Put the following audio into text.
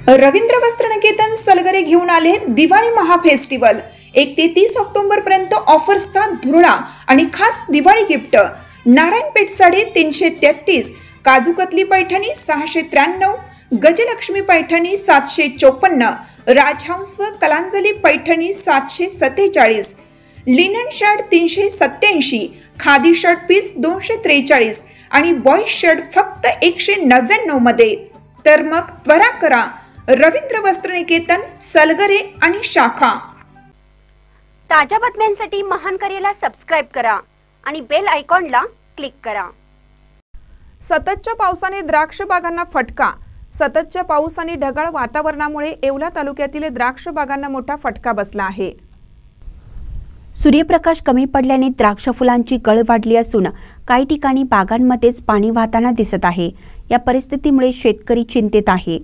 रवींद्र वस्त्रनिकेतन सलगरे घेऊन आले दिवाळी महाफेस्टिवल। 1 ते 30 ऑक्टोबर पर्यंत ऑफर्सचा धुरळा आणि खास दिवाळी गिफ्ट। नारायणपेठ साडी 333, काजूकतली पैठणी 693, गजलक्ष्मी पैठणी 754, राजहंस व Kalanjali Paithani 747, linen shirt 387, khadi shirt piece 243 आणि बॉय शर्ट फक्त 199 मध्ये। तर मग त्वरा करा, रवींद्र वस्त्रनिकेतन सलगरे आणि शाखा। ताज्या बातम्यांसाठी महान करेला सबस्क्राइब करा आणि बेल आयकॉनला क्लिक करा। सततच्या पावसाने द्राक्ष बागांना फटका। सततच्या पाऊस आणि ढगाळ वातावरणामुळे येवला तालुक्यातील द्राक्ष बागांना मोठा फटका बसला आहे। सूर्यप्रकाश कमी पडल्याने द्राक्ष फुलांची गळ वाढली असून काही ठिकाणी बागांमध्येच पाणी वाहताना दिसत आहे। या परिस्थितीमुळे शेतकरी चिंतेत आहे।